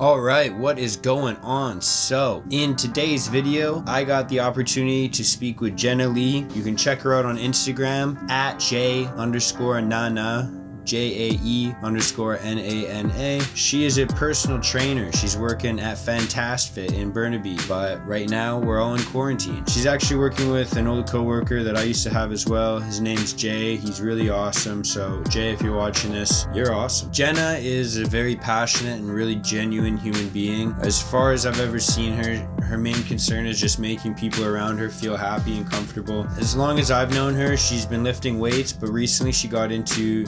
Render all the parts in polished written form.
All right, what is going on? So, in today's video, I got the opportunity to speak with Jenna Lee. You can check her out on Instagram at J_Nana. JAE_NANA. She is a personal trainer. She's working at Fit in Burnaby, but right now we're all in quarantine. She's actually working with an old coworker that I used to have as well. His name's Jay. He's really awesome. So Jay, if you're watching this, you're awesome. Jenna is a very passionate and really genuine human being. As far as I've ever seen her main concern is just making people around her feel happy and comfortable. As long as I've known her, she's been lifting weights, but recently she got into,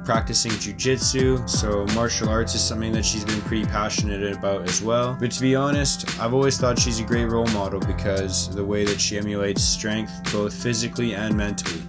practicing jiu-jitsu, so martial arts is something that she's been pretty passionate about as well. But to be honest, I've always thought she's a great role model because the way that she emulates strength both physically and mentally.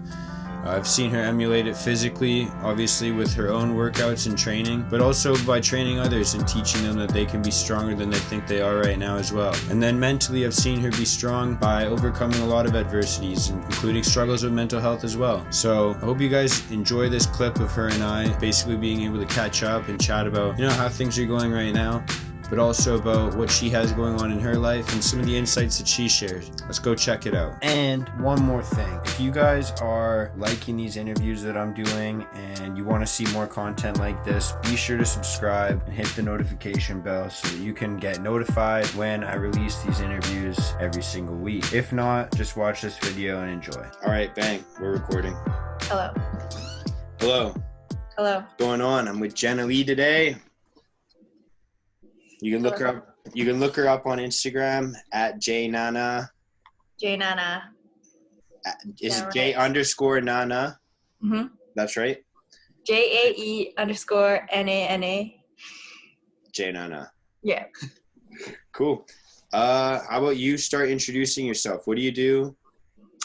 I've seen her emulate it physically, obviously with her own workouts and training, but also by training others and teaching them that they can be stronger than they think they are right now as well. And then mentally, I've seen her be strong by overcoming a lot of adversities, including struggles with mental health as well. So I hope you guys enjoy this clip of her and I basically being able to catch up and chat about, how things are going right now, but also about what she has going on in her life and some of the insights that she shares. Let's go check it out. And one more thing, if you guys are liking these interviews that I'm doing and you want to see more content like this, be sure to subscribe and hit the notification bell so that you can get notified when I release these interviews every single week. If not, just watch this video and enjoy. All right, bang, we're recording. Hello. Hello. Hello. What's going on? I'm with Jenna Lee today. You can look her up. You can look her up on Instagram at JNana. JNana. Is it J_Nana? Mm-hmm. That's right. JAE_NANA. JNana. Yeah. Cool. How about you start introducing yourself? What do you do?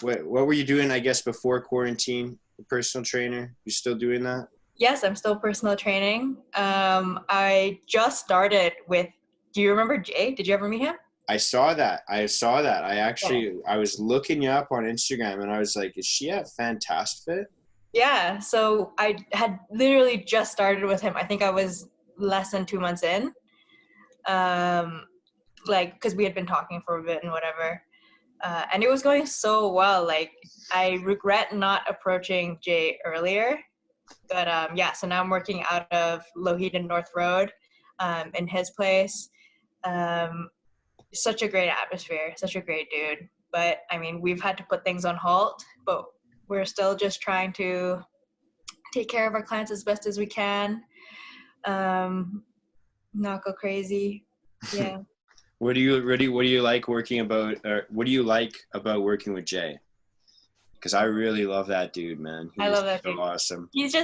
What were you doing, I guess, before quarantine? A personal trainer? You still doing that? Yes, I'm still personal training. I just started with, do you remember Jay? Did you ever meet him? I saw that. I was looking you up on Instagram and I was like, is she at Fit? Yeah, so I had literally just started with him. I think I was less than 2 months in. Because we had been talking for a bit and whatever. And it was going so well. Like, I regret not approaching Jay earlier. But so now I'm working out of Loheed North Road in his place. Such a great atmosphere, such a great dude. But I mean, we've had to put things on halt, but we're still just trying to take care of our clients as best as we can. Not go crazy. Yeah. What do you like working about? What do you like about working with Jay? Because I really love that dude, man. I love that dude. Awesome. He's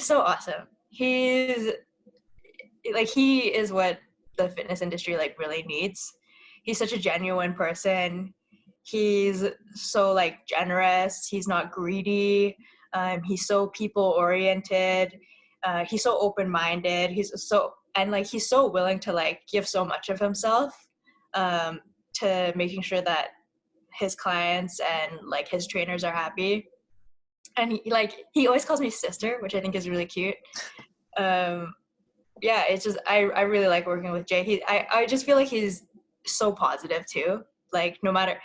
so awesome. He is what the fitness industry really needs. He's such a genuine person. He's so generous. He's not greedy. He's so people oriented. He's so open-minded. He's so willing to give so much of himself to making sure that his clients and his trainers are happy. And he always calls me sister, which I think is really cute. It's just I really like working with Jay. I just feel like he's so positive too. No matter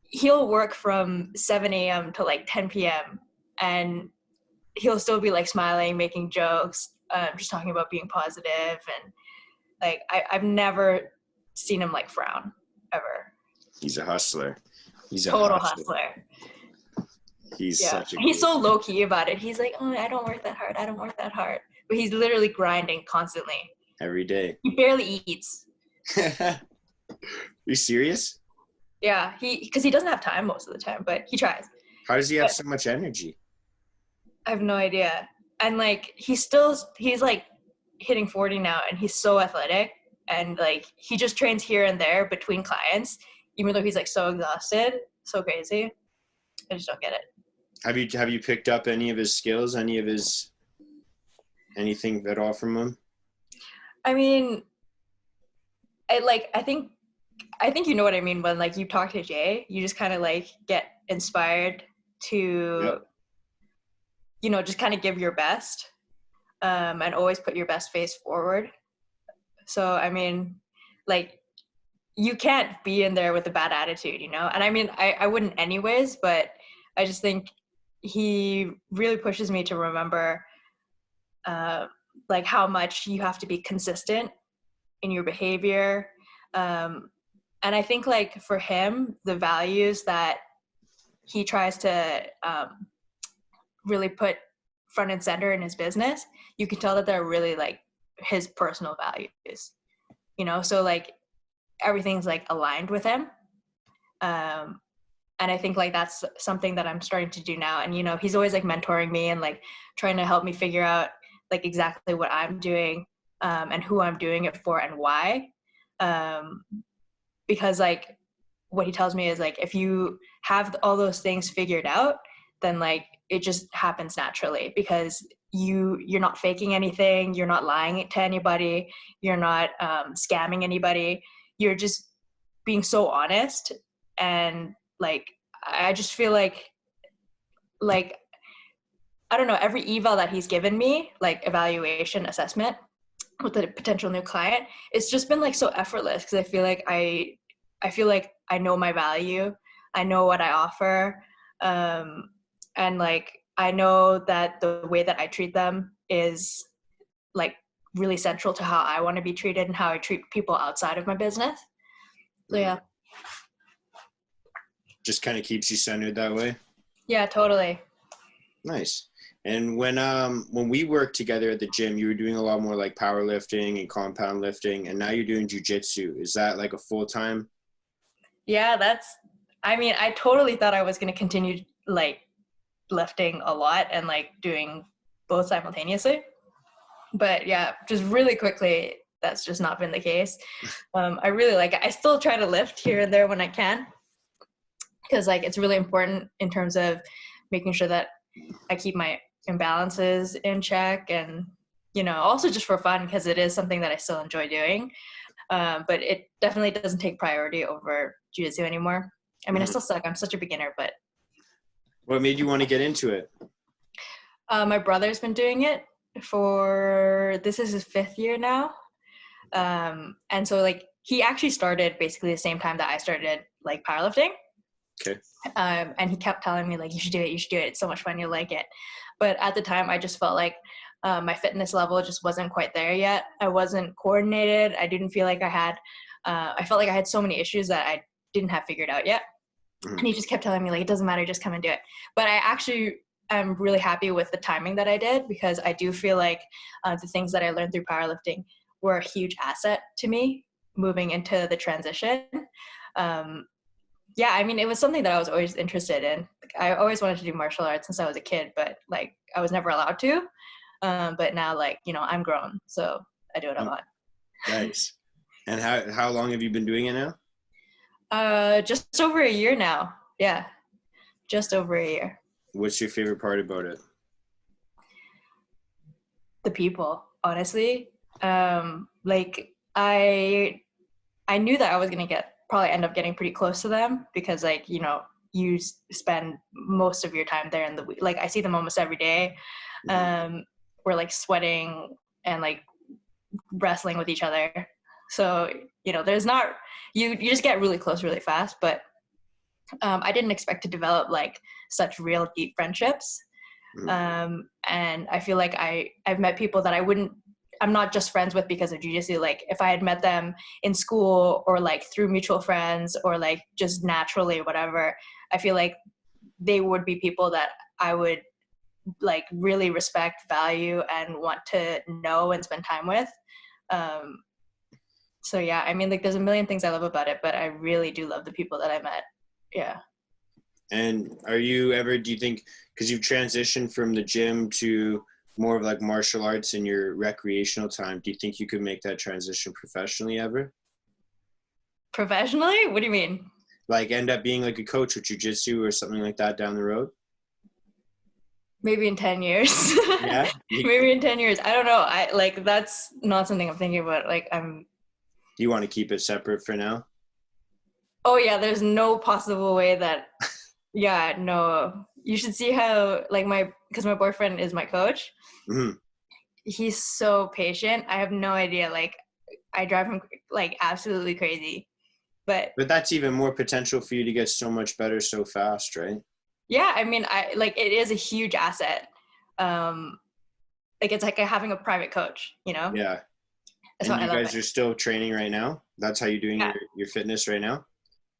he'll work from 7 a.m. to 10 p.m. and he'll still be smiling, making jokes, just talking about being positive, and I've never seen him frown ever. He's a hustler. He's a total hustler. He's so low key about it. He's like, oh, I don't work that hard. But he's literally grinding constantly. Every day. He barely eats. Are you serious? Yeah, because he doesn't have time most of the time, but he tries. How does he have so much energy? I have no idea. And he's hitting 40 now, and he's so athletic, and he just trains here and there between clients, even though he's so exhausted, so crazy. I just don't get it. Have you picked up any of his skills, anything at all from him? I mean, I think you know what I mean when you talk to Jay, you just kind of get inspired to, just kind of give your best, and always put your best face forward. So, I mean, like, you can't be in there with a bad attitude, you know? And I mean, I wouldn't anyways, but I just think he really pushes me to remember, like, how much you have to be consistent in your behavior. And I think, like, for him, the values that he tries to really put front and center in his business, you can tell that they're really, like, his personal values, you know? So, like, everything's, like, aligned with him. And I think, like, that's something that I'm starting to do now. And, you know, he's always, like, mentoring me and, like, trying to help me figure out, like, exactly what I'm doing, and who I'm doing it for and why. Because, like, what he tells me is, like, if you have all those things figured out, then, like, it just happens naturally, because you're not faking anything, you're not lying to anybody, you're not scamming anybody, you're just being so honest. And, like, I just feel like I don't know, every eval that he's given me, like, evaluation assessment with a potential new client, it's just been, like, so effortless, because I feel like I know my value, I know what I offer, and, like, I know that the way that I treat them is, like, really central to how I want to be treated and how I treat people outside of my business. So yeah. Just kind of keeps you centered that way. Yeah, totally. Nice. And when we worked together at the gym, you were doing a lot more, like, powerlifting and compound lifting, and now you're doing jujitsu. Is that, like, a full-time? Yeah, I mean, I totally thought I was going to continue, like, lifting a lot and, like, doing both simultaneously. But yeah, just really quickly, that's just not been the case. I really like it. I still try to lift here and there when I can, because, like, it's really important in terms of making sure that I keep my imbalances in check, and, you know, also just for fun, because it is something that I still enjoy doing. But it definitely doesn't take priority over jiu-jitsu anymore. I mean, I still suck. I'm such a beginner, but. What made you want to get into it? My brother's been doing it this is his 5th year now. And so, like, he actually started basically the same time that I started, like, powerlifting. Okay. And he kept telling me, like, you should do it. It's so much fun. You'll like it. But at the time, I just felt like my fitness level just wasn't quite there yet. I wasn't coordinated. I didn't feel like I felt like I had so many issues that I didn't have figured out yet. And he just kept telling me, like, it doesn't matter, just come and do it. But I'm really happy with the timing that I did, because I do feel like the things that I learned through powerlifting were a huge asset to me moving into the transition. Yeah, I mean, it was something that I was always interested in. I always wanted to do martial arts since I was a kid, but, like, I was never allowed to. But now, like, you know, I'm grown, so I do it a lot. Nice. And how long have you been doing it now? Just over a year now. Yeah, just over a year. What's your favorite part about it? The people, honestly. Like, I knew that I was gonna probably end up getting pretty close to them, because, like, you know, you spend most of your time there in the week. Like, I see them almost every day. We're, like, sweating and, like, wrestling with each other. So, you know, there's not, you just get really close really fast. But I didn't expect to develop, like, such real deep friendships. And I feel like I've met people that I'm not just friends with because of jiu-jitsu. Like, if I had met them in school, or, like, through mutual friends, or, like, just naturally, whatever, I feel like they would be people that I would, like, really respect, value, and want to know and spend time with. So yeah, I mean, like, there's a million things I love about it, but I really do love the people that I met. Yeah. And do you think, because you've transitioned from the gym to more of, like, martial arts in your recreational time, do you think you could make that transition professionally ever? Professionally? What do you mean? Like, end up being, like, a coach with jiu-jitsu or something like that down the road? Maybe in 10 years. Yeah. Maybe in 10 years. I don't know. That's not something I'm thinking about. Like, You want to keep it separate for now? Oh yeah, there's no possible way that, yeah, no. You should see how, like, because my boyfriend is my coach. He's so patient. I have no idea. Like, I drive him like absolutely crazy. But that's even more potential for you to get so much better so fast, right? yeah, I mean, I like it is a huge asset. Like it's like having a private coach, you know? Yeah. So And I you love guys it. are still training right now? That's how you're doing Yeah. your fitness right now?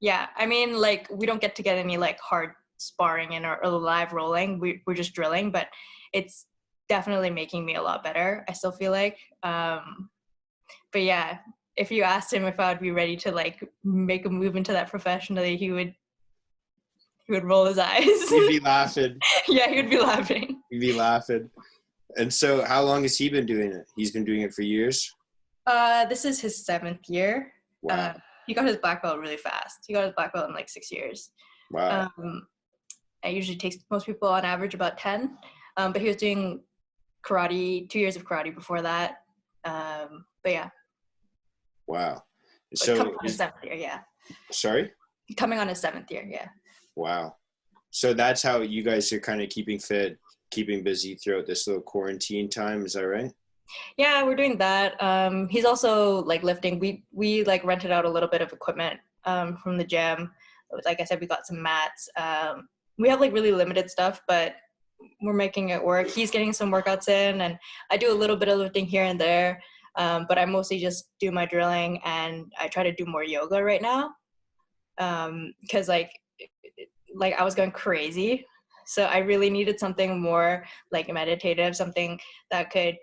Yeah. I mean, like we don't get to get any like hard sparring in or live rolling. We're just drilling, but it's definitely making me a lot better. I still feel like. But yeah, if you asked him if I would be ready to like make a move into that professionally, he would roll his eyes. You'd be laughing. Yeah, he would be laughing. You'd be laughing. And so how long has he been doing it? He's been doing it for years? This is his 7th year. Wow. He got his black belt really fast. He got his black belt in like 6 years. Wow. It usually takes most people on average about 10. But he was doing karate, 2 years of karate before that. But yeah. Wow. But So coming on his 7th year, yeah. sorry? Coming on his 7th year, yeah. Wow. So that's how you guys are kind of keeping fit, keeping busy throughout this little quarantine time. Is that right? Yeah, we're doing that. He's also like lifting. We like rented out a little bit of equipment from the gym. Like I said, we got some mats. We have like really limited stuff, but we're making it work. He's getting some workouts in, and I do a little bit of lifting here and there. But I mostly just do my drilling, and I try to do more yoga right now. Because like I was going crazy, so I really needed something more like meditative, something that could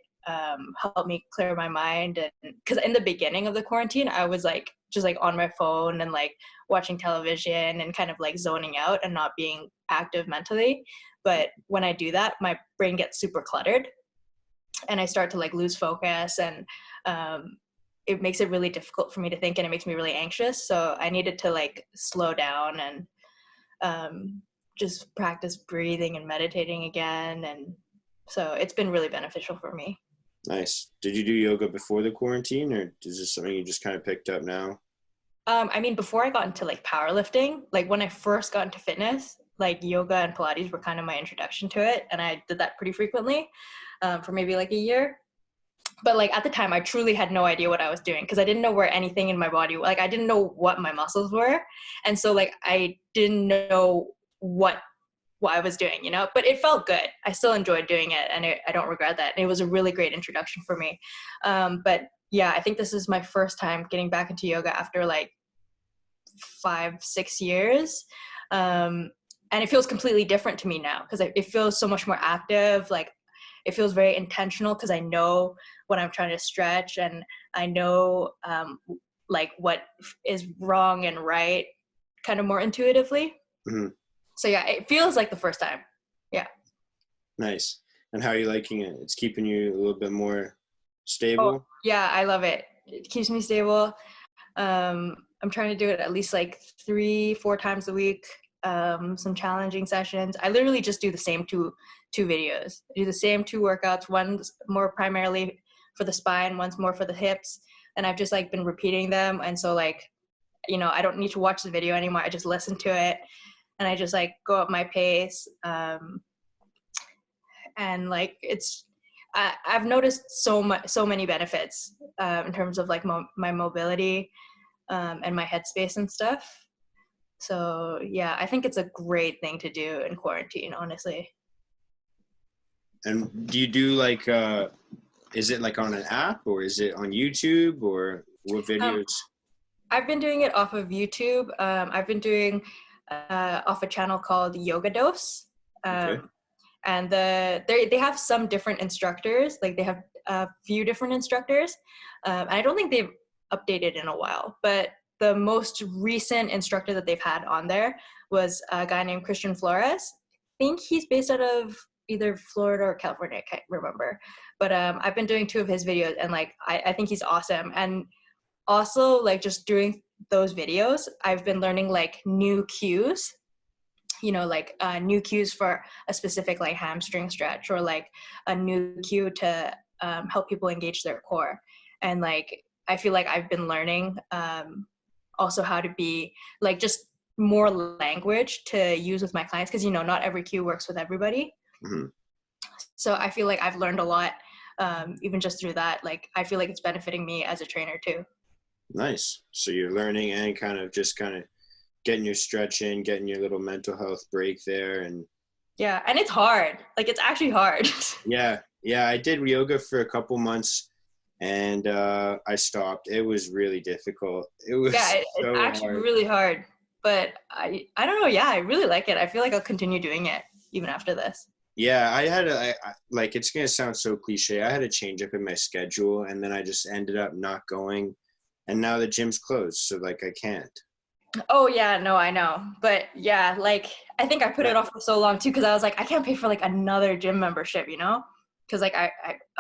help me clear my mind. And because in the beginning of the quarantine, I was like just like on my phone and like watching television and kind of like zoning out and not being active mentally. But when I do that, my brain gets super cluttered and I start to like lose focus, and it makes it really difficult for me to think, and it makes me really anxious. So I needed to like slow down and just practice breathing and meditating again. And so it's been really beneficial for me. Nice. Did you do yoga before the quarantine, or is this something you just kind of picked up now? I mean, before I got into like powerlifting, like when I first got into fitness, like yoga and Pilates were kind of my introduction to it. And I did that pretty frequently for maybe like a year. But like at the time, I truly had no idea what I was doing because I didn't know where anything in my body, like I didn't know what my muscles were. And so like I didn't know what I was doing, you know, but it felt good. I still enjoyed doing it, and I don't regret that. It was a really great introduction for me. But yeah, I think this is my first time getting back into yoga after like 5-6 years. And it feels completely different to me now because it feels so much more active. Like it feels very intentional because I know what I'm trying to stretch, and I know like what is wrong and right kind of more intuitively. Mm-hmm. So yeah, it feels like the first time. Yeah. Nice. And how are you liking it? It's keeping you a little bit more stable? Oh, yeah, I love it. It keeps me stable. I'm trying to do it at least like 3-4 times a week. Some challenging sessions. I literally just do the same two videos. I do the same 2 workouts. One's more primarily for the spine, one's more for the hips. And I've just like been repeating them. And so like, you know, I don't need to watch the video anymore. I just listen to it. And I just like go at my pace. And like I've noticed so many benefits in terms of like my mobility and my headspace and stuff. So yeah, I think it's a great thing to do in quarantine, honestly. And do you do like, is it like on an app, or is it on YouTube, or what videos? I've been doing it off of YouTube. I've been doing off a channel called Yoga Dose. Okay. And they have some different instructors. Like they have a few different instructors. I don't think they've updated in a while, but the most recent instructor that they've had on there was a guy named Christian Flores. I think he's based out of either Florida or California, I can't remember. But I've been doing 2 of his videos, and like I think he's awesome. And also like just doing those videos, I've been learning like new cues, you know, like new cues for a specific like hamstring stretch, or like a new cue to help people engage their core. And like I feel like I've been learning also how to be like just more language to use with my clients, because you know not every cue works with everybody. Mm-hmm. So I feel like I've learned a lot even just through that, like I feel like it's benefiting me as a trainer too. Nice. So you're learning and kind of getting your stretch in, getting your little mental health break there. And yeah, and it's hard. Like it's actually hard. yeah, I did yoga for a couple months and I stopped. It was really difficult. It was It's so actually hard. really hard, but I don't know. Yeah, I really like it. I feel like I'll continue doing it even after this. Yeah, like, it's going to sound so cliche. I had a change up in my schedule and then I just ended up not going. And now the gym's closed. So like, I can't. Oh yeah, no, I know. But yeah, like I think I put it off for so long too because I was like, I can't pay for like another gym membership, you know? Because like I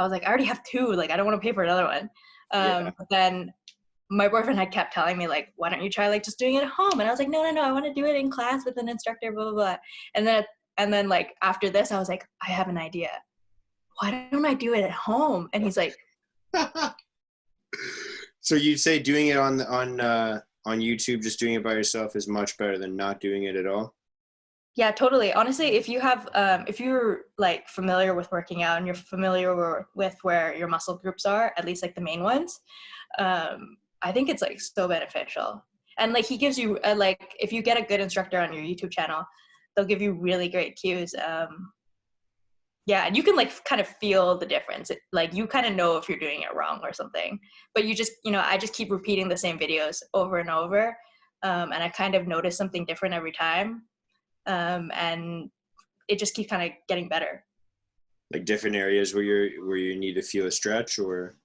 was like, I already have two. Like I don't want to pay for another one. Yeah. But then my boyfriend had kept telling me like, why don't you try like just doing it at home? And I was like, no, I want to do it in class with an instructor, blah blah blah. And then like after this, I was like, I have an idea. Why don't I do it at home? And he's like, So you'd say doing it on YouTube, just doing it by yourself is much better than not doing it at all? yeah, totally. Honestly, if you have, if you're like familiar with working out and you're familiar with where your muscle groups are, at least like the main ones, I think it's like so beneficial. And like he gives you like, if you get a good instructor on your YouTube channel, they'll give you really great cues. Yeah, and you can like kind of feel the difference. Like you kind of know if you're doing it wrong or something, but you just, I just keep repeating the same videos over and over. And I kind of notice something different every time. And it just keeps kind of getting better. Like different areas where you need to feel a stretch or?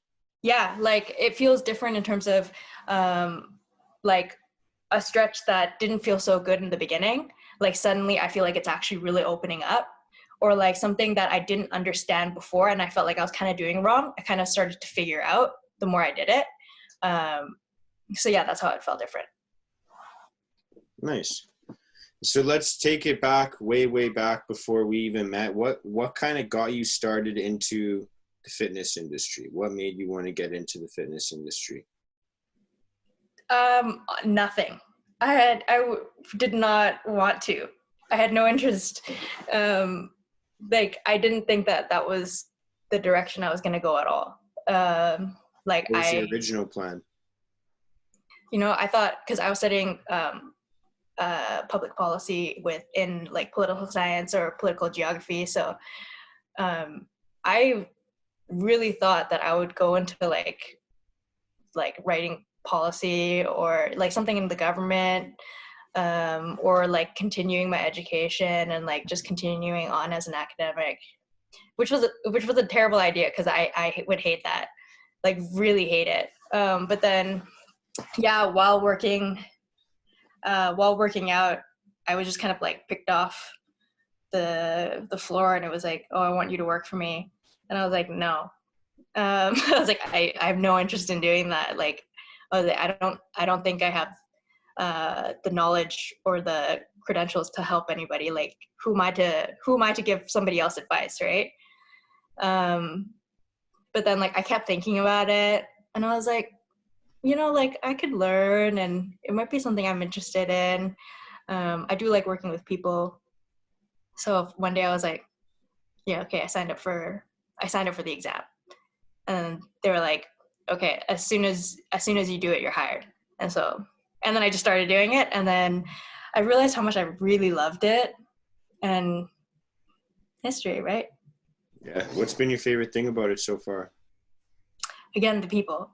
Yeah, like it feels different in terms of like a stretch that didn't feel so good in the beginning. Like suddenly I feel like it's actually really opening up, or like something that I didn't understand before and I felt like I was kind of doing wrong. I kind of started to figure out the more I did it. So yeah, that's how it felt different. Nice. So let's take it back way back before we even met. What kind of got you started into the fitness industry? What made you want to get into the fitness industry? Nothing. Did not want to. I had no interest. Like I didn't think that was the direction I was going to go at all. Like What was your original plan? I thought, because I was studying public policy in like political science or political geography, so I really thought that I would go into like writing policy or like something in the government, or like continuing my education and like just continuing on as an academic, which was a terrible idea because I would hate that, like really hate it. But then, yeah, while working out, I was just kind of like picked off the floor, and it was like, oh, I want you to work for me, and I was like, no. I was like, I have no interest in doing that. Like, I was like, I don't think I have the knowledge or the credentials to help anybody. Like, who am I to give somebody else advice, right? But then like I kept thinking about it, and I was like, like I could learn, and it might be something I'm interested in. I do like working with people. So one day I was like, yeah, okay, I signed up for the exam. And they were like, okay, as soon as you do it, you're hired. And then I just started doing it, and then I realized how much I really loved it, and history, right? Yeah. What's been your favorite thing about it so far? Again, the people.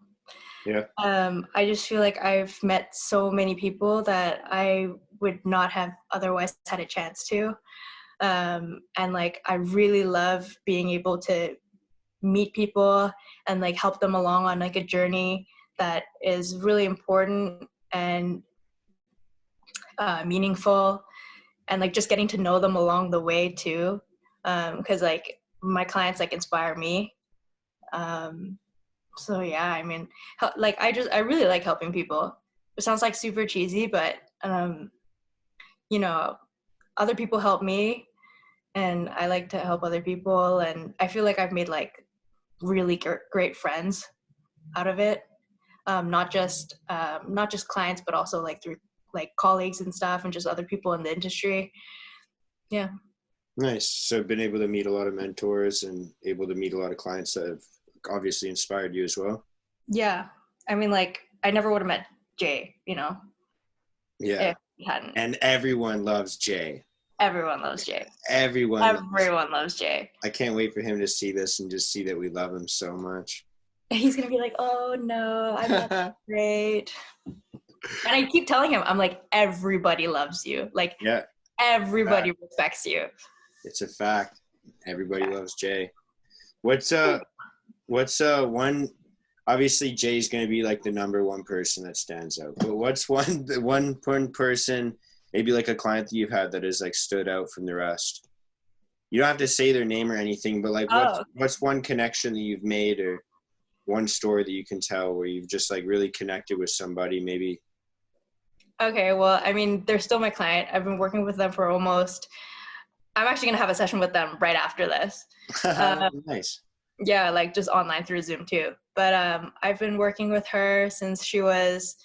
Yeah. I just feel like I've met so many people that I would not have otherwise had a chance to. And like, I really love being able to meet people and like help them along on like a journey that is really important and meaningful, and like just getting to know them along the way too. Because like my clients like inspire me. So yeah, I mean, like I really like helping people. It sounds like super cheesy, but other people help me, and I like to help other people, and I feel like I've made like really great friends out of it. Not just clients, but also like through like colleagues and stuff, and just other people in the industry. Yeah. Nice. So been able to meet a lot of mentors and able to meet a lot of clients that have obviously inspired you as well. Yeah. I mean, like, I never would have met Jay, Yeah. if he hadn't. And everyone loves Jay. Everyone loves Jay. Everyone Loves Jay. I can't wait for him to see this and just see that we love him so much. He's going to be like, oh, no, I'm not great. And I keep telling him, I'm like, everybody loves you. Like, Yeah. everybody respects you. It's a fact. Everybody loves Jay. What's one, obviously Jay's going to be like the number one person that stands out, but what's one person, maybe like a client that you've had that has like stood out from the rest? You don't have to say their name or anything, but like what's one connection that you've made or one story that you can tell where you've just like really connected with somebody maybe? Okay, well, I mean, they're still my client. I've been working with them for I'm actually going to have a session with them right after this. Nice. Yeah, like just online through Zoom too. But I've been working with her since she was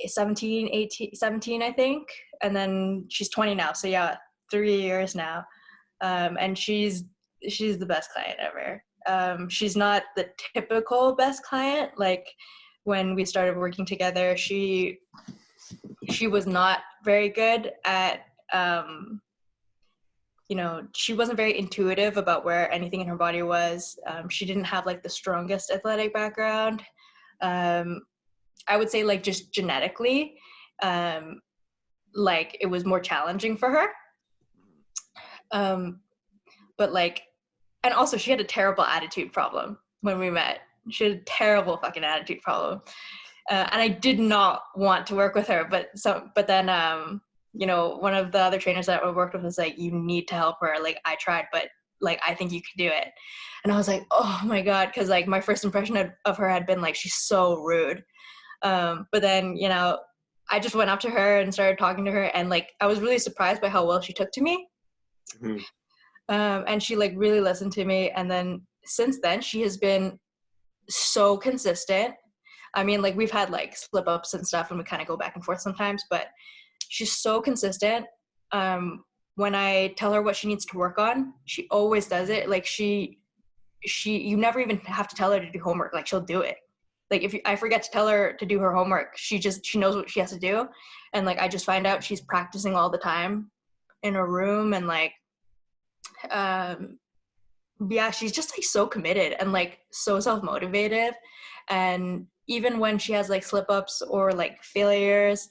17, I think. And then she's 20 now. So yeah, 3 years now. And she's the best client ever. She's not the typical best client. Like when we started working together, she was not very good at she wasn't very intuitive about where anything in her body was. She didn't have like the strongest athletic background. I would say like just genetically, like it was more challenging for her. But like, and also she had a terrible attitude problem when we met. She had a terrible fucking attitude problem. And I did not want to work with her, but then, one of the other trainers that I worked with was like, you need to help her. Like, I tried, but like, I think you can do it. And I was like, oh my God. Cause like my first impression of her had been like, she's so rude. But then, I just went up to her and started talking to her. And like, I was really surprised by how well she took to me. Mm-hmm. And she like really listened to me. And then since then she has been so consistent. I mean, like we've had like slip ups and stuff and we kind of go back and forth sometimes, but she's so consistent. When I tell her what she needs to work on, she always does it. Like you never even have to tell her to do homework. Like she'll do it. Like if I forget to tell her to do her homework, she knows what she has to do. And like, I just find out she's practicing all the time in her room. And like, yeah, she's just like so committed and like so self-motivated. And even when she has like slip ups or like failures,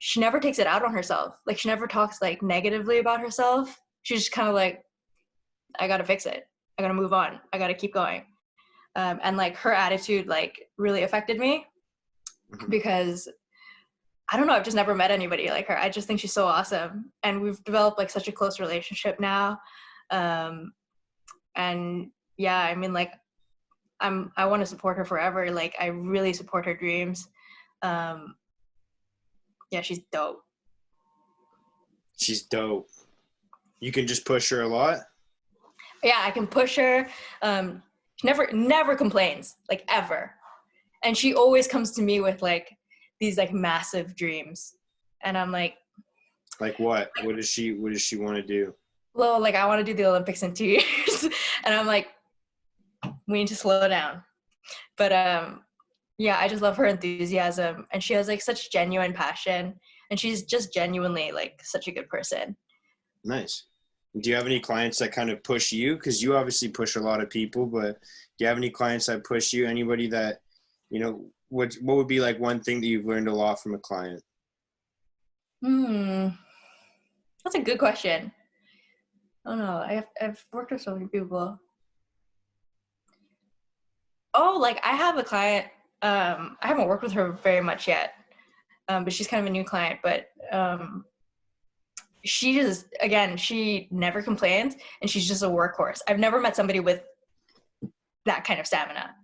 she never takes it out on herself. Like she never talks like negatively about herself. She's just kind of like, I got to fix it. I got to move on. I got to keep going. And like her attitude like really affected me because I don't know, I've just never met anybody like her. I just think she's so awesome. And we've developed like such a close relationship now. And yeah, I mean like I want to support her forever. Like I really support her dreams. Yeah, she's dope. She's dope. You can just push her a lot? Yeah, I can push her. She never complains, like ever. And she always comes to me with like these like massive dreams. And I'm like what? What does she want to do? Well, like I want to do the Olympics in 2 years. And I'm like, we need to slow down. But yeah, I just love her enthusiasm, and she has like such genuine passion, and she's just genuinely like such a good person. Nice. Do you have any clients that kind of push you? Because you obviously push a lot of people, but do you have any clients that push you? Anybody that, what would be like one thing that you've learned a lot from a client? That's a good question. I don't know. I've worked with so many people. Oh, like I have a client, I haven't worked with her very much yet, but she's kind of a new client, but she never complains, and she's just a workhorse. I've never met somebody with that kind of stamina.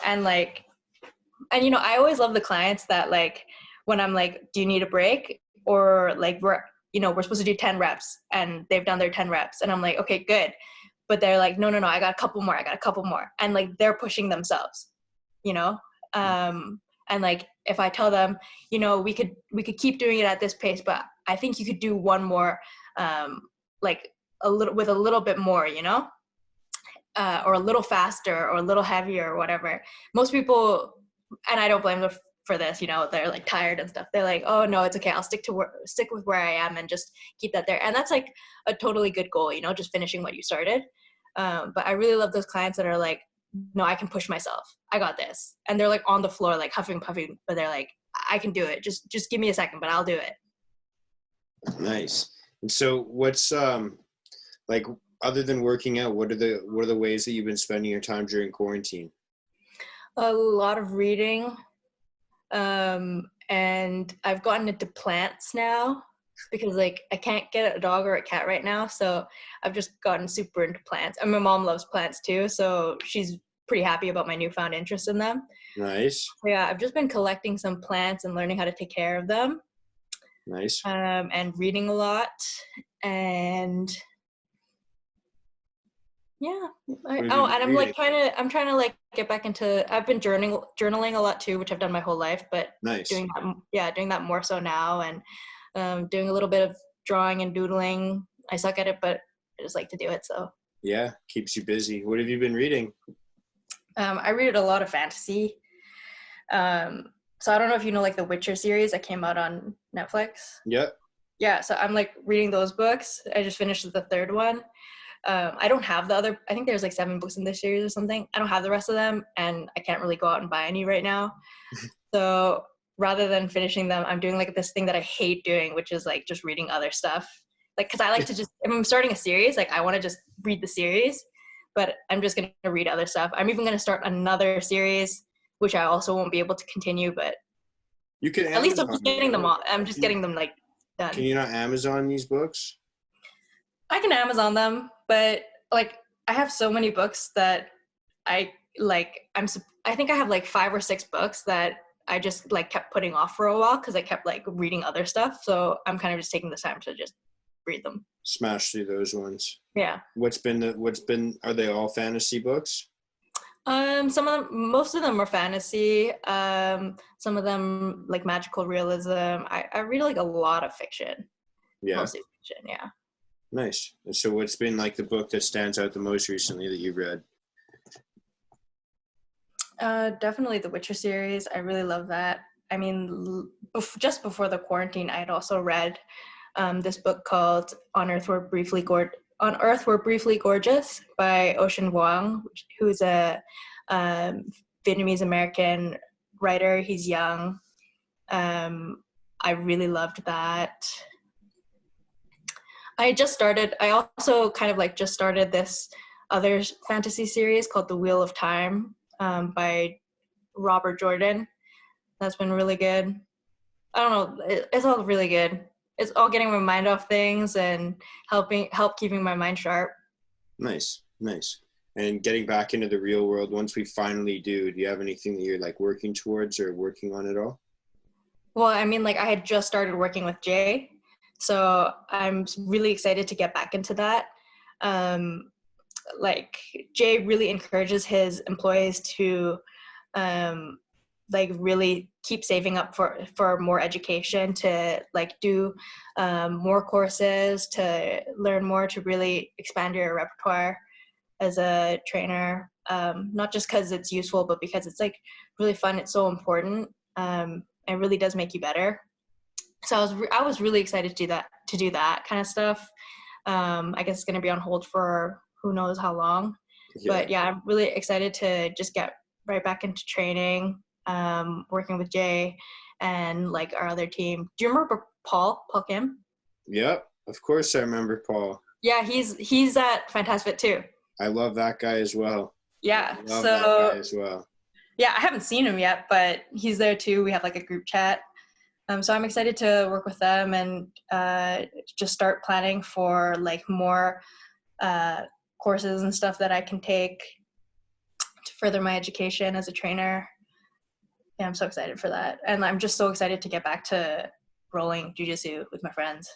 And like, and I always love the clients that like, when I'm like, do you need a break? Or like, we're supposed to do 10 reps and they've done their 10 reps. And I'm like, okay, good. But they're like, no, I got a couple more. And like, they're pushing themselves, and like, if I tell them, we could keep doing it at this pace, but I think you could do one more, like a little bit more, you know, or a little faster or a little heavier or whatever. Most people, and I don't blame them for this, you know, they're like tired and stuff. They're like, oh no, it's okay. I'll stick with where I am and just keep that there. And that's like a totally good goal, you know, just finishing what you started. But I really love those clients that are like, no, I can push myself. I got this. And they're like on the floor, like huffing, puffing, but they're like, I can do it. Just give me a second, but I'll do it. Nice. And so what's like, other than working out, what are the ways that you've been spending your time during quarantine? A lot of reading. And I've gotten into plants now because like I can't get a dog or a cat right now. So I've just gotten super into plants. And my mom loves plants too. So she's pretty happy about my newfound interest in them. Nice. So yeah, I've just been collecting some plants and learning how to take care of them. Nice. And reading a lot. And yeah. And I'm like I'm trying to like get back into, I've been journaling a lot too, which I've done my whole life, but nice. doing that more so now, and doing a little bit of drawing and doodling. I suck at it, but I just like to do it. So yeah, keeps you busy. What have you been reading? I read a lot of fantasy. So I don't know if you know like the Witcher series that came out on Netflix. Yep. Yeah, so I'm like reading those books. I just finished the third one. I don't have the other, I think there's like 7 books in this series or something. I don't have the rest of them, and I can't really go out and buy any right now. So rather than finishing them, I'm doing like this thing that I hate doing, which is like just reading other stuff. Like, cause I like to just, if I'm starting a series, like I want to just read the series, but I'm just going to read other stuff. I'm even going to start another series, which I also won't be able to continue, but you can at least I'm just getting them all. I'm just getting them like done. Can you not Amazon these books? I can Amazon them, but like I have so many books that I think I have like 5 or 6 books that I just like kept putting off for a while because I kept like reading other stuff. So I'm kind of just taking the time to just read them. Smash through those ones. Yeah. Are they all fantasy books? Most of them are fantasy. Some of them like magical realism. I read like a lot of fiction. Yeah. Mostly fiction, yeah. Nice. And so what's been like the book that stands out the most recently that you've read? Definitely the Witcher series. I really love that. I mean, just before the quarantine, I had also read this book called On Earth We're Briefly Gorgeous by Ocean Vuong, who's a Vietnamese American writer. He's young. I really loved that. I also kind of like just started this other fantasy series called The Wheel of Time by Robert Jordan. That's been really good. I don't know, it's all really good. It's all getting my mind off things and help keeping my mind sharp. Nice. And getting back into the real world, once we finally do you have anything that you're like working towards or working on at all? Well, I mean, like I had just started working with Jay. So I'm really excited to get back into that. Like Jay really encourages his employees to like really keep saving up for more education, to like do more courses, to learn more, to really expand your repertoire as a trainer. Not just because it's useful, but because it's like really fun. It's so important. It really does make you better. So I was really excited to do that kind of stuff. I guess it's going to be on hold for who knows how long. Yeah. But yeah, I'm really excited to just get right back into training, working with Jay and like our other team. Do you remember Paul Kim? Yep, of course I remember Paul. Yeah, he's at Fantastic too. I love that guy as well. Yeah, that guy as well. Yeah, I haven't seen him yet, but he's there too. We have like a group chat. So I'm excited to work with them and just start planning for like more courses and stuff that I can take to further my education as a trainer. Yeah, I'm so excited for that. And I'm just so excited to get back to rolling jiu-jitsu with my friends.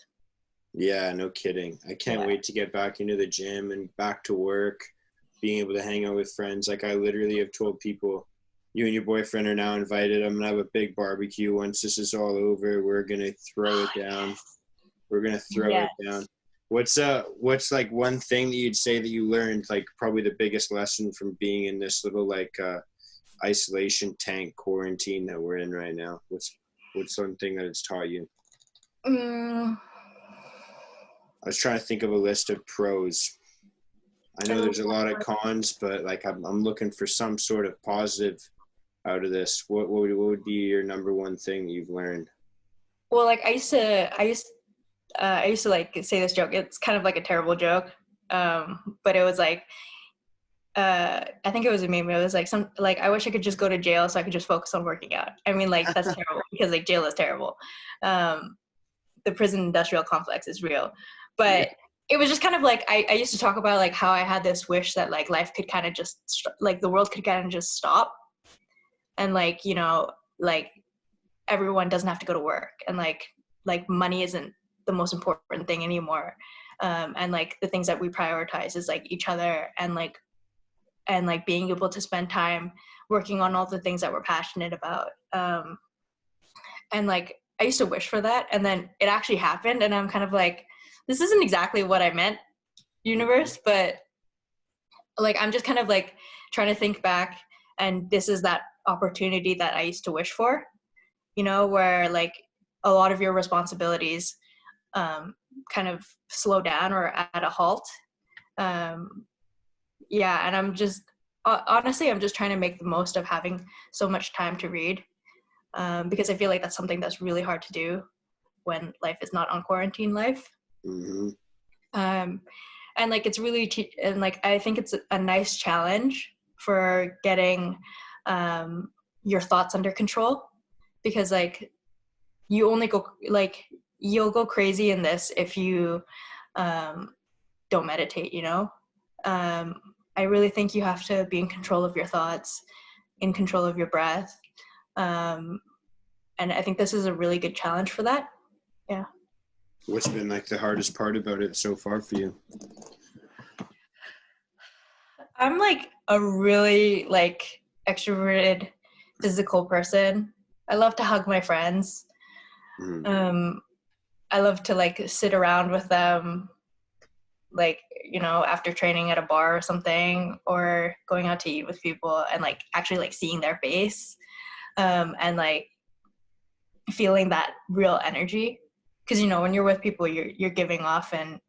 Yeah, no kidding. I can't wait to get back into the gym and back to work, being able to hang out with friends. Like I literally have told people, you and your boyfriend are now invited. I'm going to have a big barbecue once this is all over. We're going to throw it down. We're gonna throw Yes. it down. What's like one thing that you'd say that you learned, like probably the biggest lesson from being in this little like isolation tank quarantine that we're in right now? What's one thing that it's taught you? Mm, I was trying to think of a list of pros. I know there's a lot of cons, but like I'm looking for some sort of positive out of this. What would be your number one thing that you've learned? well, like I used to like say this joke. It's kind of like a terrible joke, but it was like, I think it was a meme. It was like I wish I could just go to jail so I could just focus on working out. I mean, like that's terrible because like jail is terrible. The prison industrial complex is real, but it was just kind of like I used to talk about like how I had this wish that like life could kind of just like the world could kind of just stop, and like like everyone doesn't have to go to work, and like money isn't the most important thing anymore, and like the things that we prioritize is like each other and like being able to spend time working on all the things that we're passionate about. And like I used to wish for that, and then it actually happened, and I'm kind of like, this isn't exactly what I meant, universe, but like I'm just kind of like trying to think back, and this is that opportunity that I used to wish for, where like a lot of your responsibilities kind of slow down or at a halt. Yeah, and I'm just honestly I'm just trying to make the most of having so much time to read, because I feel like that's something that's really hard to do when life is not on quarantine life. Mm-hmm. And like it's really and like I think it's a nice challenge for getting your thoughts under control, because like you only go like you'll go crazy in this if you don't meditate. I really think you have to be in control of your thoughts, in control of your breath, and I think this is a really good challenge for that. Yeah. What's been like the hardest part about it so far for you? I'm like a really like extroverted physical person. I love to hug my friends. Mm-hmm. I love to like sit around with them, like after training at a bar or something, or going out to eat with people and like actually like seeing their face, and like feeling that real energy, because when you're with people you're giving off and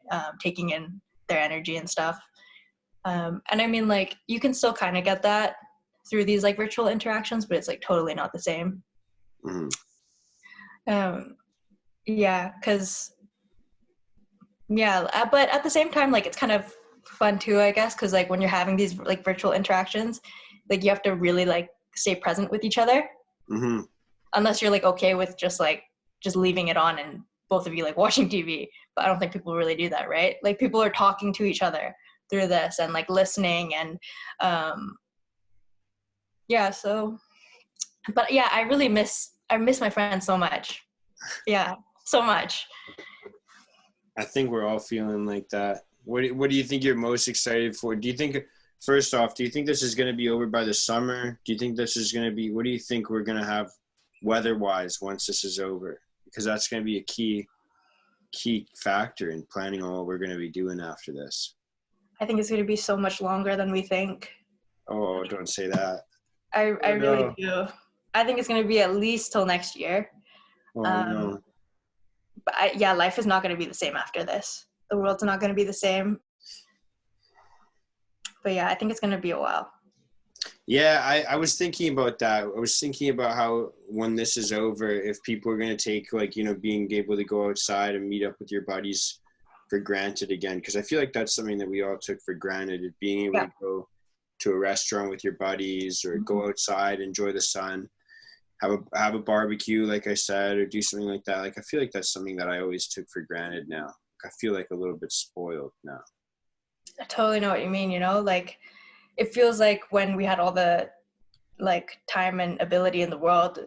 taking in their energy and stuff, and I mean like you can still kind of get that through these like virtual interactions, but it's like totally not the same. Mm-hmm. Yeah, because but at the same time like it's kind of fun too, I guess, because like when you're having these like virtual interactions, like you have to really like stay present with each other. Mm-hmm. Unless you're like okay with just leaving it on and both of you like watching TV. But I don't think people really do that, right? Like people are talking to each other through this and like listening, and so but yeah, I miss my friends so much. Yeah, so much. I think we're all feeling like that. What do you think you're most excited for? Do you think, first off, do you think this is going to be over by the summer? Do you think this is going to be, what do you think we're going to have weather-wise once this is over? Because that's going to be a key factor in planning on what we're going to be doing after this. I think it's going to be so much longer than we think. Oh, don't say that. I really do. I think it's going to be at least till next year. Oh, no. But life is not going to be the same after this. The world's not going to be the same. But yeah, I think it's going to be a while. Yeah, I was thinking about that. I was thinking about how when this is over, if people are going to take like, being able to go outside and meet up with your buddies for granted again. Because I feel like that's something that we all took for granted, being able to go to a restaurant with your buddies or go outside, enjoy the sun. Have a barbecue, like I said, or do something like that. Like I feel like that's something that I always took for granted now. I feel like a little bit spoiled now. I totally know what you mean, like it feels like when we had all the like time and ability in the world,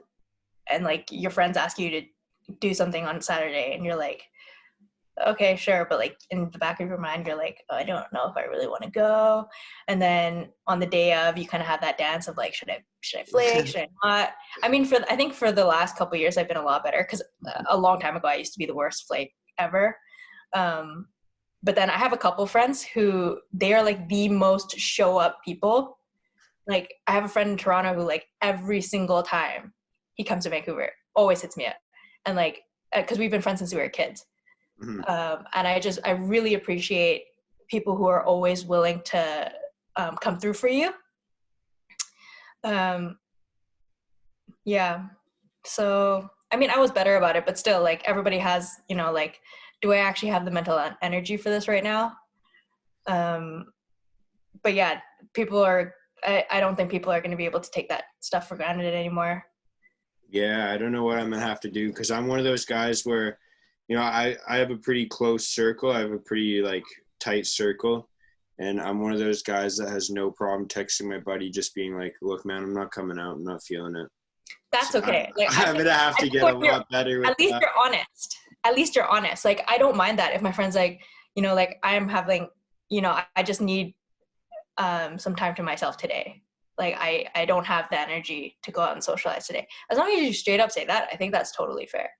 and like your friends ask you to do something on Saturday and you're like, okay, sure, but like in the back of your mind you're like, oh, I don't know if I really want to go. And then on the day of you kind of have that dance of like, should I flake, should I not? I mean, I think for the last couple of years I've been a lot better, because a long time ago I used to be the worst flake ever. But then I have a couple friends who they are like the most show up people. Like I have a friend in Toronto who like every single time he comes to Vancouver always hits me up, and like because we've been friends since we were kids. Mhm. And I really appreciate people who are always willing to come through for you. Yeah. So, I mean, I was better about it, but still, like, everybody has, like, do I actually have the mental energy for this right now? But yeah, I don't think people are going to be able to take that stuff for granted anymore. Yeah, I don't know what I'm gonna have to do, because I'm one of those guys where, I have a pretty close circle. I have a pretty like tight circle, and I'm one of those guys that has no problem texting my buddy, just being like, "Look, man, I'm not coming out. I'm not feeling it." That's So okay. Like, I'm gonna have to get a lot better with at least that. you're honest. At least you're honest. Like, I don't mind that if my friend's like, like I'm having, I just need some time to myself today. Like I don't have the energy to go out and socialize today. As long as you straight up say that, I think that's totally fair.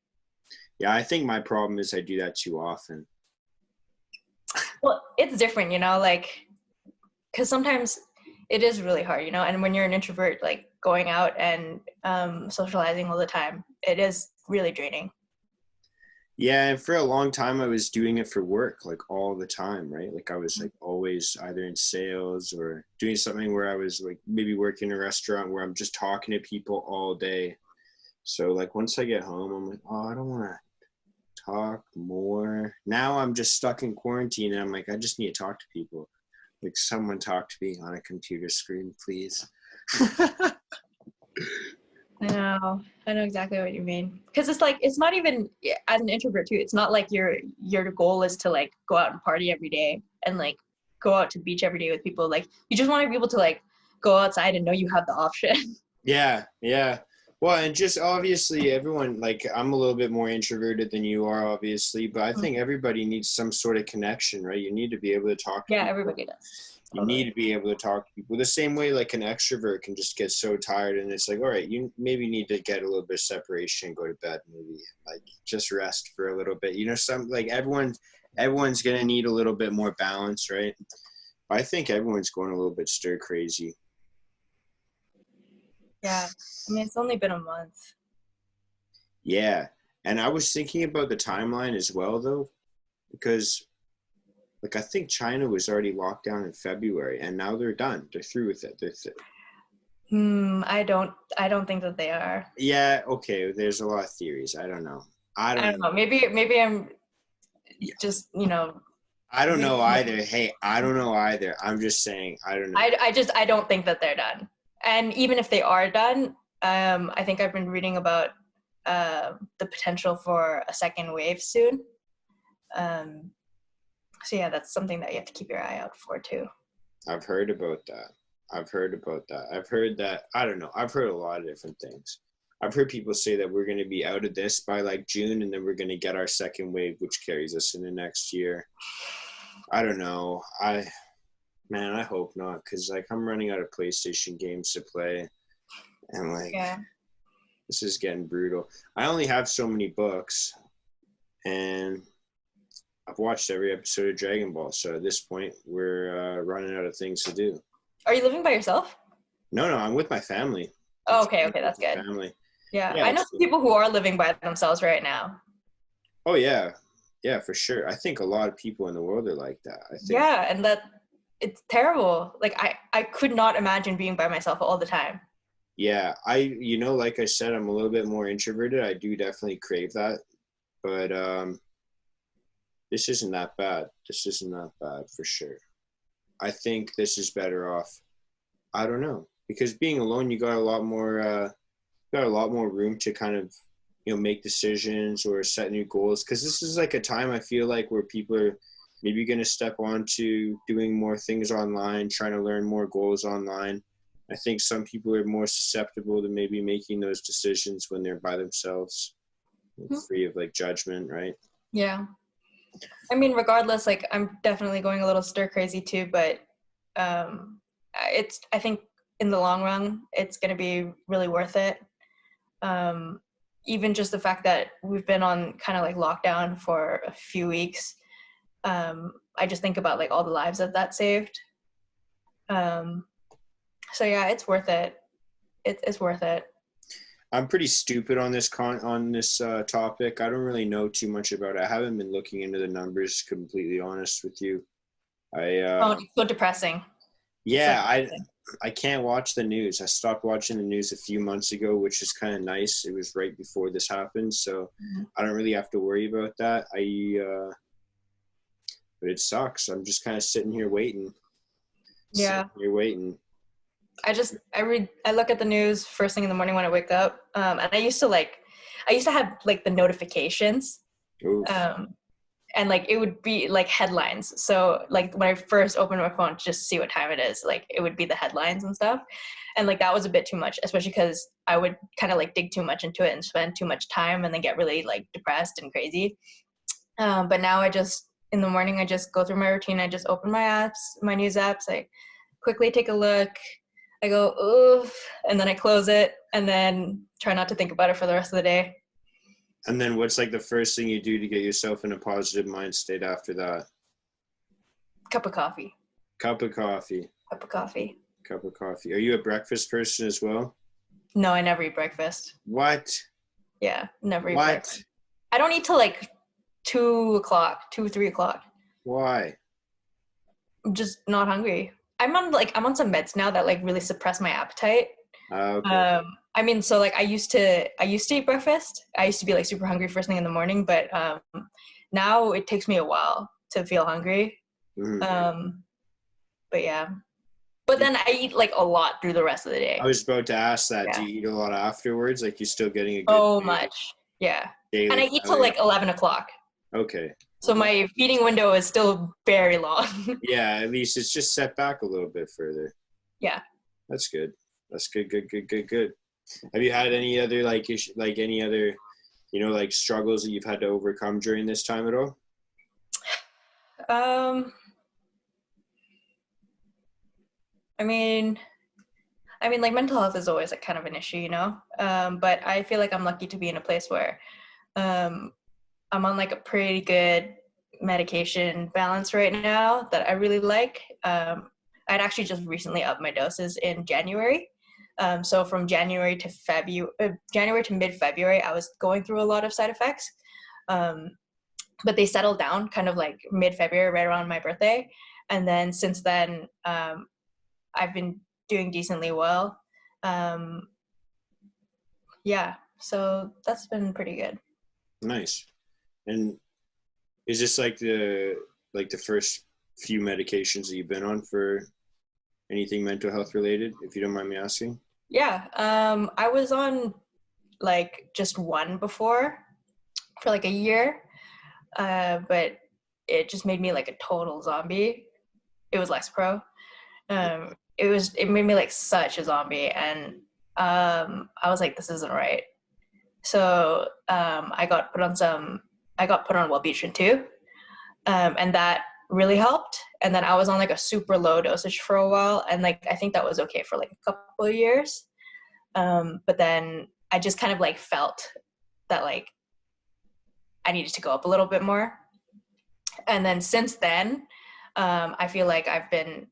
Yeah, I think my problem is I do that too often. Well, it's different, like, because sometimes it is really hard, and when you're an introvert, like going out and socializing all the time, it is really draining. Yeah, and for a long time I was doing it for work, like all the time, right? Like I was like always either in sales or doing something where I was like maybe working in a restaurant where I'm just talking to people all day. So like once I get home, I'm like, oh, I don't want to talk more. Now I'm just stuck in quarantine, and I'm like, I just need to talk to people. Like, someone talk to me on a computer screen, please. I know exactly what you mean. Because it's like, it's not even, as an introvert too, it's not like your goal is to like go out and party every day and like go out to the beach every day with people. Like, you just want to be able to like go outside and know you have the option. Yeah. Well, and just obviously everyone, like I'm a little bit more introverted than you are, obviously, but I think everybody needs some sort of connection, right? You need to be able to talk to Yeah, people. everybody does. You need to be able to talk to people the same way like an extrovert can just get so tired, and it's like, all right, you maybe need to get a little bit of separation, go to bed, maybe like just rest for a little bit. Some like everyone's gonna need a little bit more balance, right? I think everyone's going a little bit stir crazy. Yeah, I mean, it's only been a month. Yeah, and I was thinking about the timeline as well, though, because like I think China was already locked down in February, and now they're done. They're through with it. I don't think that they are. Yeah, okay. There's a lot of theories. I don't know. I don't know. Maybe I'm just, I don't know either. Hey, I don't know either. I'm just saying, I don't know. I don't think that they're done. And even if they are done, I think I've been reading about the potential for a second wave soon. So yeah, that's something that you have to keep your eye out for too. I've heard about that. I've heard that, I don't know. I've heard a lot of different things. I've heard people say that we're going to be out of this by like June, and then we're going to get our second wave, which carries us into next year. I don't know. I hope not, because like I'm running out of PlayStation games to play, and like this is getting brutal. I only have so many books, and I've watched every episode of Dragon Ball, so at this point we're running out of things to do. Are you living by yourself? No, I'm with my family. Oh, okay, that's good. Family. Yeah, I know some people who are living by themselves right now. Oh yeah, for sure. I think a lot of people in the world are like that. I think. Yeah, and it's terrible. Like I could not imagine being by myself all the time. Yeah, like I said, I'm a little bit more introverted. I do definitely crave that, but this isn't that bad. This isn't that bad for sure. I think this is better off. I don't know, because being alone, you got a lot more room to kind of, make decisions or set new goals. Because this is like a time I feel like where people are maybe going to step on to doing more things online, trying to learn more goals online. I think some people are more susceptible to maybe making those decisions when they're by themselves, free of like judgment, right? Yeah. I mean, regardless, like I'm definitely going a little stir crazy too, but I think in the long run, it's going to be really worth it. even just the fact that we've been on kind of like lockdown for a few weeks, I just think about like all the lives that saved. So yeah, it's worth it. It's worth it. I'm pretty stupid on this topic. I don't really know too much about it. I haven't been looking into the numbers, completely honest with you. It's so depressing. Yeah, I can't watch the news. I stopped watching the news a few months ago, which is kind of nice. It was right before this happened, so I don't really have to worry about that. But it sucks. I'm just kind of sitting here waiting. Yeah. You're waiting. I look at the news first thing in the morning when I wake up, and I used to have like the notifications, and like it would be like headlines. So like when I first opened my phone just to see what time it is, like it would be the headlines and stuff, and like that was a bit too much, especially because I would kind of like dig too much into it and spend too much time and then get really like depressed and crazy. But now in the morning I just go through my routine. I just open my news apps. I quickly take a look. I go, oof, and then I close it and then try not to think about it for the rest of the day. And then what's like the first thing you do to get yourself in a positive mind state after that? Cup of coffee. Cup of coffee. Are you a breakfast person as well? No, I never eat breakfast. What? Yeah, never eat breakfast. I don't eat till like 2 o'clock, 3 o'clock. Why? I'm just not hungry. I'm on some meds now that like really suppress my appetite. Okay. I mean, so like I used to eat breakfast. I used to be like super hungry first thing in the morning, but now it takes me a while to feel hungry. Mm-hmm. But yeah. But then I eat like a lot through the rest of the day. I was about to ask that. Yeah. Do you eat a lot afterwards? Like you're still getting a good so much. Yeah. And I eat till like 11 o'clock. Okay. So my feeding window is still very long. Yeah, at least it's just set back a little bit further. Yeah. That's good. Good. Have you had any other like struggles that you've had to overcome during this time at all? I mean like mental health is always like kind of an issue, you know? But I feel like I'm lucky to be in a place where I'm on like a pretty good medication balance right now that I really like. I'd actually just recently upped my doses in January. So from January to mid-February, I was going through a lot of side effects. But they settled down kind of like mid-February, right around my birthday. And then since then, I've been doing decently well. Yeah, so that's been pretty good. Nice. And is this like the first few medications that you've been on for anything mental health related, if you don't mind me asking? Yeah, I was on like just one before for like a year, but it just made me like a total zombie. It was Lexapro. It made me like such a zombie, and I was like, this isn't right. So I got put on Wellbutrin too, and that really helped. And then I was on like a super low dosage for a while, and like I think that was okay for like a couple of years. But then I just kind of like felt that like I needed to go up a little bit more. And then since then, I feel like I've been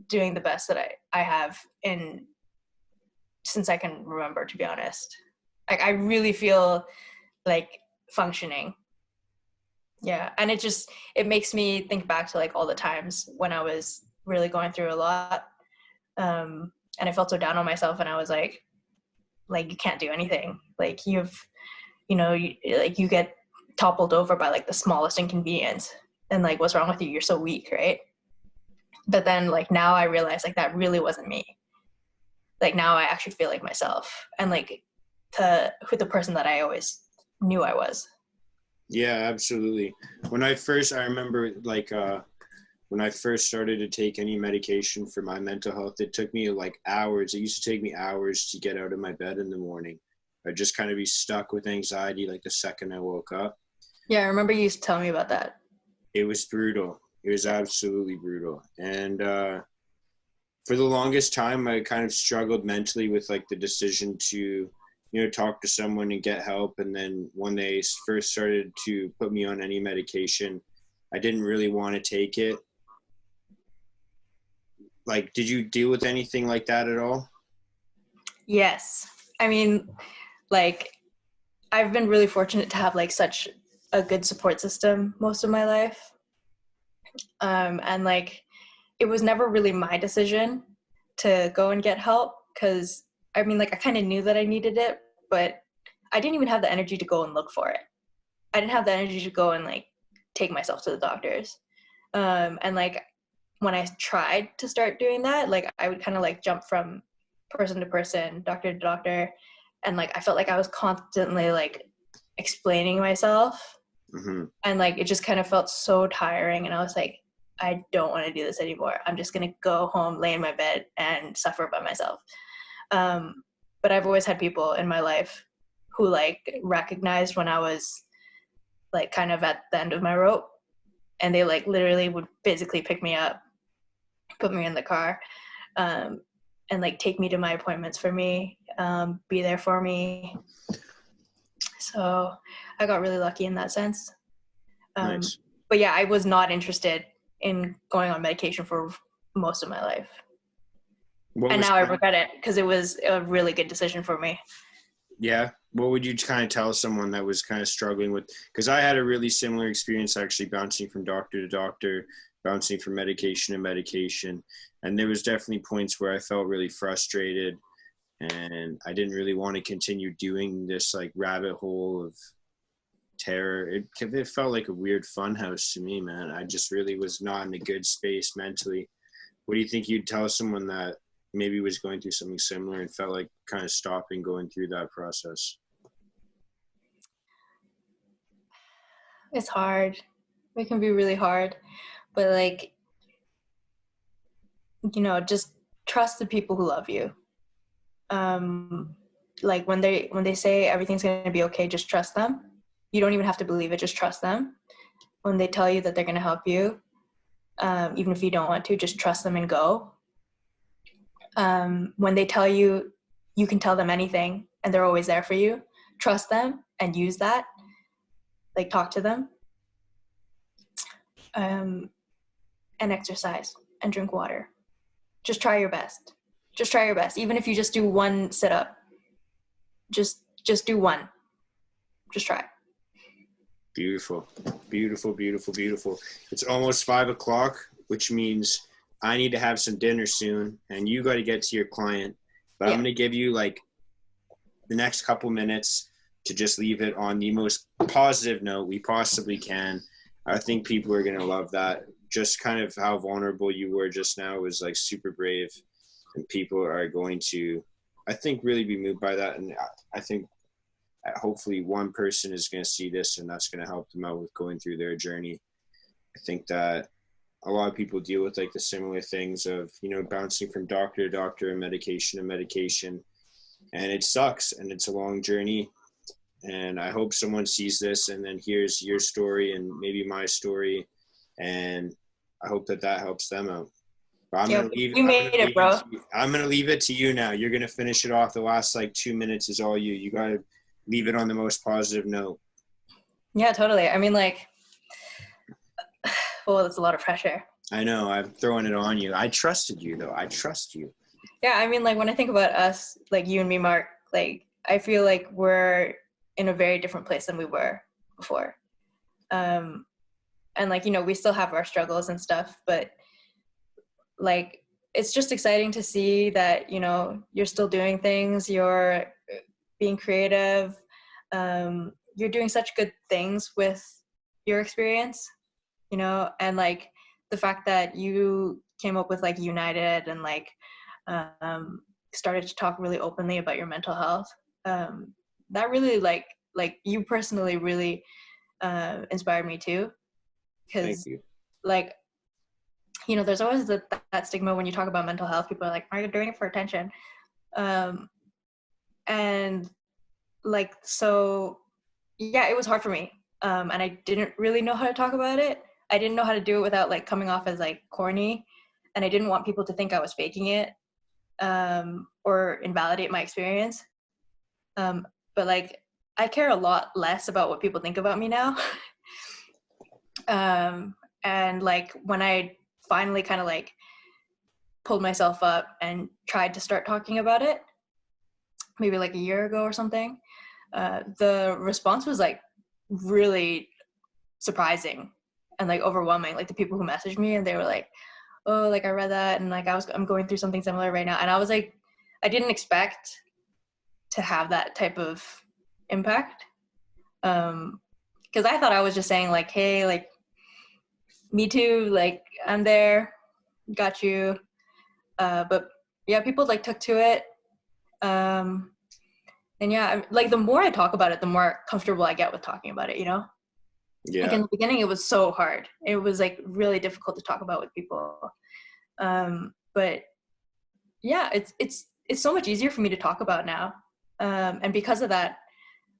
doing the best that I have since I can remember, to be honest. Like I really feel like functioning. Yeah. And it makes me think back to like all the times when I was really going through a lot. And I felt so down on myself, and I was like you can't do anything. Like you get toppled over by like the smallest inconvenience, and like, what's wrong with you? You're so weak, right? But then like now I realize like that really wasn't me. Like now I actually feel like myself, and like with the person that I always knew I was. Yeah, absolutely. I remember like when I first started to take any medication for my mental health, it took me like hours. It used to take me hours to get out of my bed in the morning. I'd just kind of be stuck with anxiety like the second I woke up. Yeah, I remember you used to tell me about that. It was brutal. It was absolutely brutal. And for the longest time, I kind of struggled mentally with like the decision to talk to someone and get help. And then when they first started to put me on any medication, I didn't really want to take it. Like, did you deal with anything like that at all? Yes. I mean, like, I've been really fortunate to have like such a good support system most of my life. And like, it was never really my decision to go and get help, because I mean, like, I kind of knew that I needed it, but I didn't even have the energy to go and look for it. I didn't have the energy to go and like take myself to the doctors. And like, when I tried to start doing that, like, I would kind of like jump from person to person, doctor to doctor, and like I felt like I was constantly like explaining myself, and like it just kind of felt so tiring, and I was like, I don't want to do this anymore. I'm just gonna go home, lay in my bed, and suffer by myself. But I've always had people in my life who like recognized when I was like kind of at the end of my rope, and they like literally would physically pick me up, put me in the car, and like take me to my appointments for me, be there for me. So I got really lucky in that sense. Nice. But yeah, I was not interested in going on medication for most of my life. And now I regret it, because it was a really good decision for me. Yeah. What would you kind of tell someone that was kind of struggling with, because I had a really similar experience, actually bouncing from doctor to doctor, bouncing from medication to medication. And there was definitely points where I felt really frustrated, and I didn't really want to continue doing this like rabbit hole of terror. It felt like a weird fun house to me, man. I just really was not in a good space mentally. What do you think you'd tell someone that maybe was going through something similar and felt like kind of stopping going through that process? It's hard. It can be really hard. But like, just trust the people who love you. Like when they say everything's going to be okay, just trust them. You don't even have to believe it, just trust them. When they tell you that they're going to help you, even if you don't want to, just trust them and go. When they tell you you can tell them anything and they're always there for you, trust them and use that. Like, talk to them. And exercise and drink water. Just try your best. Just try your best. Even if you just do one sit-up, just do one. Just try. Beautiful, beautiful, beautiful, beautiful. It's almost 5:00, which means I need to have some dinner soon, and you got to get to your client. But yeah. I'm going to give you like the next couple minutes to just leave it on the most positive note we possibly can. I think people are going to love that. Just kind of how vulnerable you were just now was like super brave, and people are going to, I think, really be moved by that. And I think hopefully one person is going to see this, and that's going to help them out with going through their journey. I think that a lot of people deal with like the similar things of, bouncing from doctor to doctor and medication to medication, and it sucks, and it's a long journey. And I hope someone sees this and then hears your story and maybe my story, and I hope that helps them out. But I'm gonna leave. You made it, bro. I'm gonna leave it to you now. You're gonna finish it off. The last like 2 minutes is all you. You gotta leave it on the most positive note. Yeah, totally. I mean, like, well, it's a lot of pressure. I know. I'm throwing it on you. I trusted you, though. I trust you. Yeah, I mean, like, when I think about us, like you and me, Mark, like, I feel like we're in a very different place than we were before. And like, we still have our struggles and stuff, but like, it's just exciting to see that, you're still doing things, you're being creative, you're doing such good things with your experience, and like the fact that you came up with like United and like started to talk really openly about your mental health. That really like you personally really inspired me too, because like, there's always that stigma when you talk about mental health. People are like, are you doing it for attention? And like, so yeah, it was hard for me, and I didn't really know how to talk about it. I didn't know how to do it without like coming off as like corny, and I didn't want people to think I was faking it, or invalidate my experience. But like I care a lot less about what people think about me now. And like when I finally kind of like pulled myself up and tried to start talking about it, maybe like a year ago or something, the response was like really surprising and like overwhelming. Like the people who messaged me and they were like, oh, like I read that and like I'm going through something similar right now. And I was like, I didn't expect to have that type of impact. Because I thought I was just saying like, hey, like me too, like I'm there, got you. But yeah, people like took to it. And yeah, like the more I talk about it, the more comfortable I get with talking about it, you know? Yeah. Like in the beginning, it was so hard. It was like really difficult to talk about with people. But yeah, it's so much easier for me to talk about now. And because of that,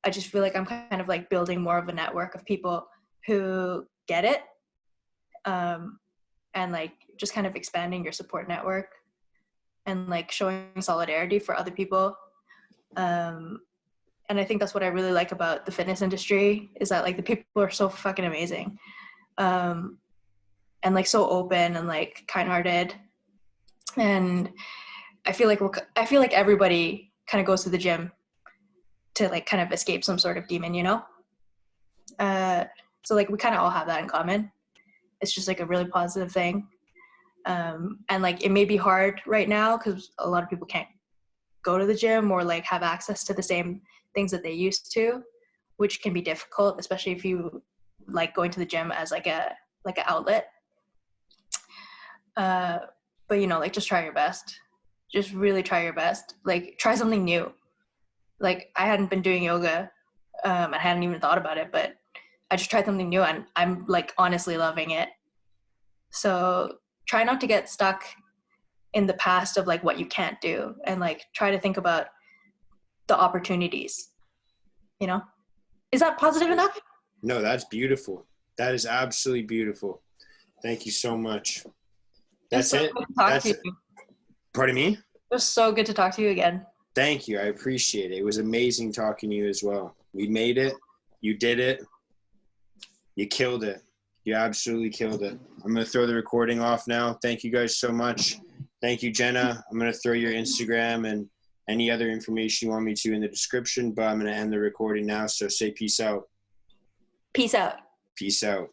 I just feel like I'm kind of like building more of a network of people who get it. And like just kind of expanding your support network and like showing solidarity for other people. And I think that's what I really like about the fitness industry is that like the people are so fucking amazing. And like so open and like kind-hearted. And I feel like everybody kind of goes to the gym to like kind of escape some sort of demon, you know? So like we kind of all have that in common. It's just like a really positive thing. And like it may be hard right now because a lot of people can't go to the gym or like have access to the same things that they used to, which can be difficult, especially if you like going to the gym as like an outlet. But you know, like just try your best. Just really try your best. Like try something new. Like I hadn't been doing yoga. I hadn't even thought about it, but I just tried something new and I'm like honestly loving it. So try not to get stuck in the past of like what you can't do and like try to think about the opportunities, you know? Is that positive enough? No, that's beautiful. That is absolutely beautiful. Thank you so much. That's it. That's it. Pardon me? It was so good to talk to you again. Thank you. I appreciate it. It was amazing talking to you as well. We made it. You did it. You killed it. You absolutely killed it. I'm going to throw the recording off now. Thank you guys so much. Thank you, Jenna. I'm going to throw your Instagram and any other information you want me to in the description, but I'm going to end the recording now. So say peace out. Peace out. Peace out.